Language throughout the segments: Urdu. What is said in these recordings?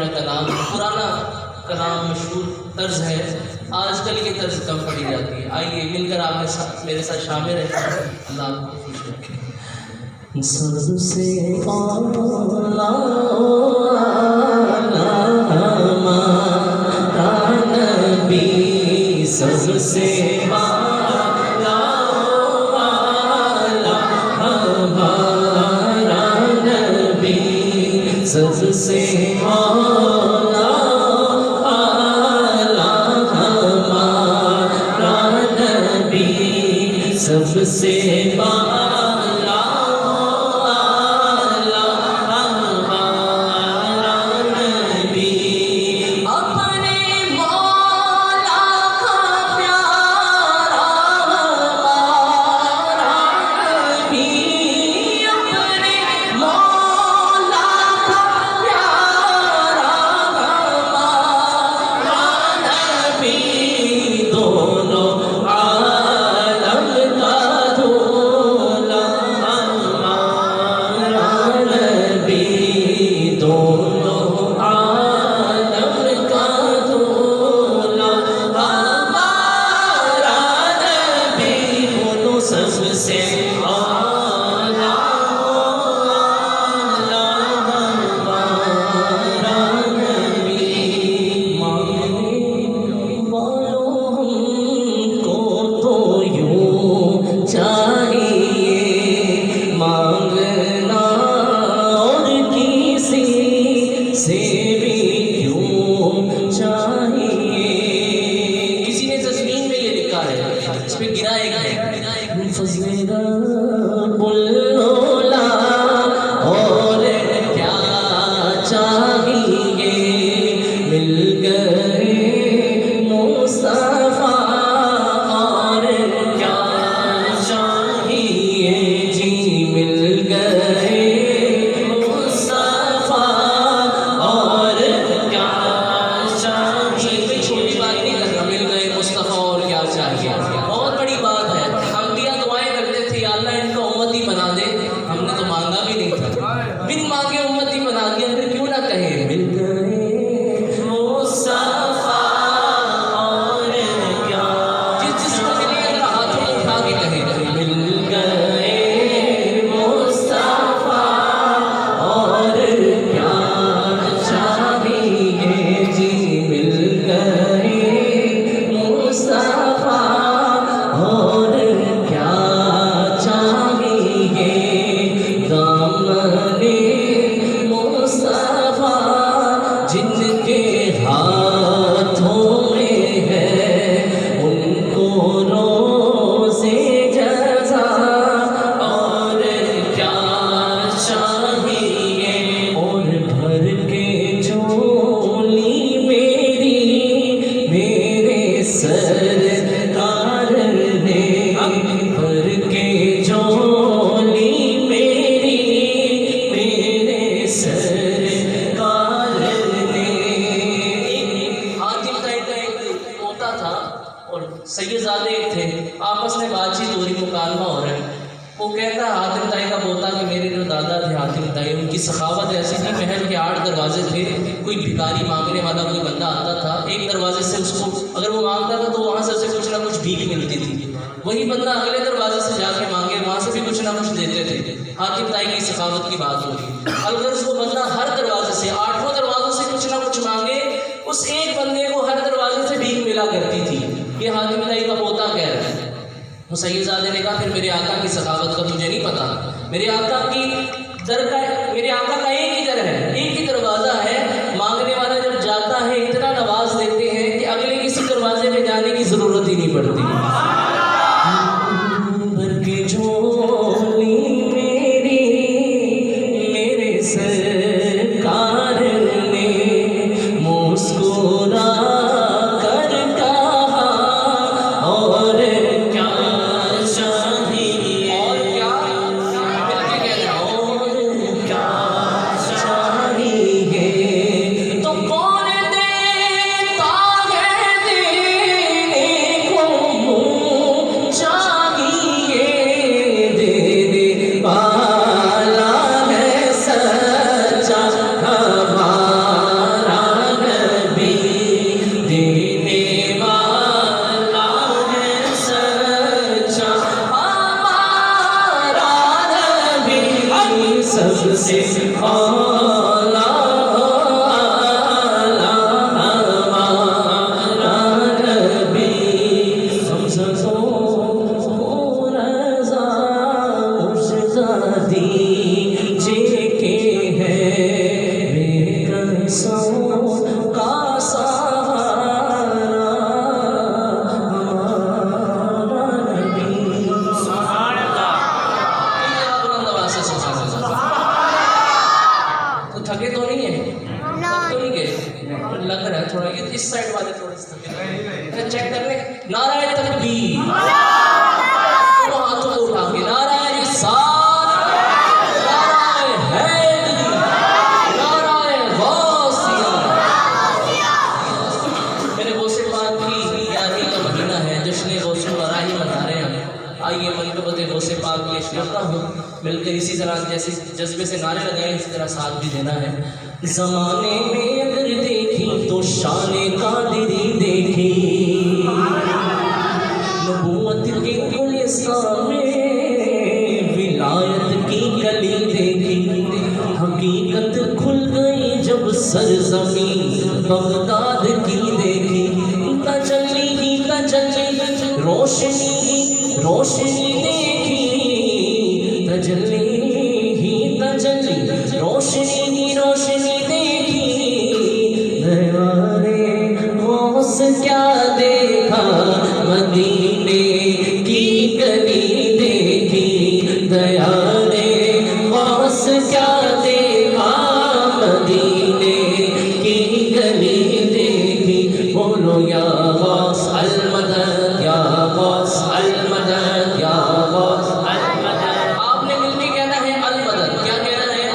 میرا کلام پرانا کلام مشہور طرز ہے، آج کل یہ طرز کم پڑی جاتی ہے. آئیے مل کر آپ میرے ساتھ شامل ہیں. اللہ آپ کو خوش رکھے. سب سے اعلیٰ ہمارا نبی، سب سے اعلیٰ ہمارا نبی، سب سے اعلیٰ ہمارا نبی، سب سے سخاوت ایسی تھی، محل کے 8 دروازے تھے. کوئی بھکاری مانگنے والا کوئی بندہ آتا تھا، ایک دروازے سے اس کو اگر وہ مانگتا تھا تو وہاں سے اسے کچھ نہ کچھ بھیک ملتی تھی. وہی بندہ اگلے دروازے سے جا کے مانگے، وہاں سے بھی کچھ نہ کچھ دیتے تھے. حاتم طائی کی سخاوت کی بات ہوگی. الغرض وہ بندہ ہر دروازے سے 8 دروازوں سے کچھ نہ کچھ مانگے، اس ایک بندے کو ہر دروازے سے بھیک ملا کرتی تھی. یہ حاتم طائی کا پوتا کہہ رہا ہے. سید زادے نے کہا پھر میرے آقا کی سخاوت کا تجھے نہیں پتا؟ میرے آقا کا ایک ہی در ہے، ایک ہی دروازہ ہے. مانگنے والا جب جاتا ہے اتنا نواز دیتے ہیں کہ اگلے کسی دروازے میں جانے کی ضرورت ہی نہیں پڑتی. بھر کے جھولی میری میرے سرکار نے مسکرا کر کہا اور کیا چاہیے، اور کیا لگ رہا ہے تھوڑا اس سائڈ والے تھوڑے سے چیک کر لیں. نعرہ تکبیر, ہاتھوں کو اٹھا کے نعرہ رسالت, نعرہ حیدری, نعرہ غوثیہ. میرے غوث پاک کی یادی کا مہینہ ہے, جشن غوث الورائی منا رہے ہیں. آئیے منقبت غوث پاک میں کرتا ہوں, مل کر اسی طرح جیسے جذبے سے نعرے لگائیں اسی طرح ساتھ بھی دینا ہے. زمانے میں اگر دیکھی تو شان قادری دیکھی, نبوت کے گلستان میں ولایت کی کلی دیکھی, حقیقت کھل گئی جب سرزمین بغداد کی دیکھی. تجلی ہی تجلی روشنی ہی روشنی دیکھی, تجلی ہی تجلی روشنی ہی روشنی دیکھی. دیوارے غوث کیا دیکھا مدینے کی گلی دیکھی, دیارے غوث کیا دیکھا مدینے کی گلی دیکھی. بولو یا غوث المدد, یا غوث المدد, یا غوث المدد. آپ نے مل کے کہنا ہے المدد, کیا کہنا ہے؟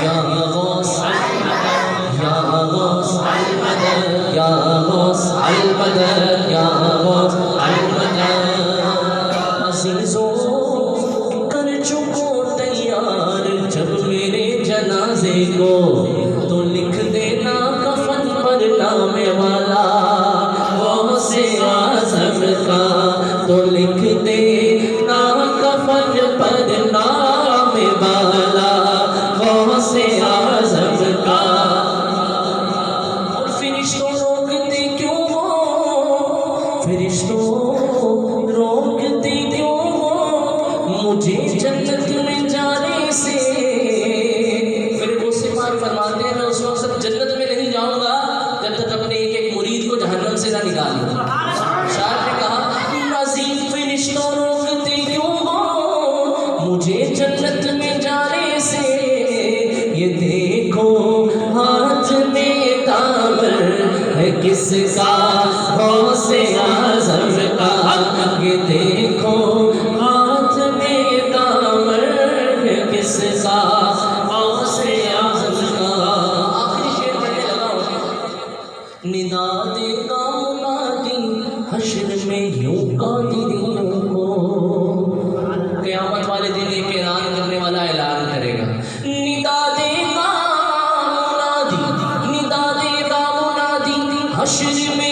یا غوث المدد, یا غوث المدد, یا غوث المدد, یا غوث المدد. عزیزوں کر چکو تیار جب میرے جنازے کو, تو لکھ دینا کفن پر نام والا غوث اعظم کا, تو لکھ دینا کفن پر نام والا غوث اعظم کا. اور فرشتوں روکتے کیوں ہو, فرشتوں روکتے کیوں ہو مجھے جنت میں جانے سے. پھر وہ صفات فرماتے ہیں میں اس وقت جنت میں نہیں جاؤں گا جب تک اپنے ایک ایک مرید کو جہنم سے نہ نکالوں. شاعر نے کہا نصیب فرشتوں روکتے کیوں ہو مجھے جنت میں جانے سے, یہ دیکھو ہاتھ میں دامن ہے کس کا غوث اعظم کا, یہ دیکھو ہاتھ میں دامن ہے کس کا غوث اعظم کا. آخری شعر پڑھنے لگا ہوں. ندا دے گا منادی حشر میں یوں قادریوں کو, قیامت والے دن ایک اعلان کرنے والا اعلان کرے گا. ندا دے گا منادی, ندا دے گا منادی حشر میں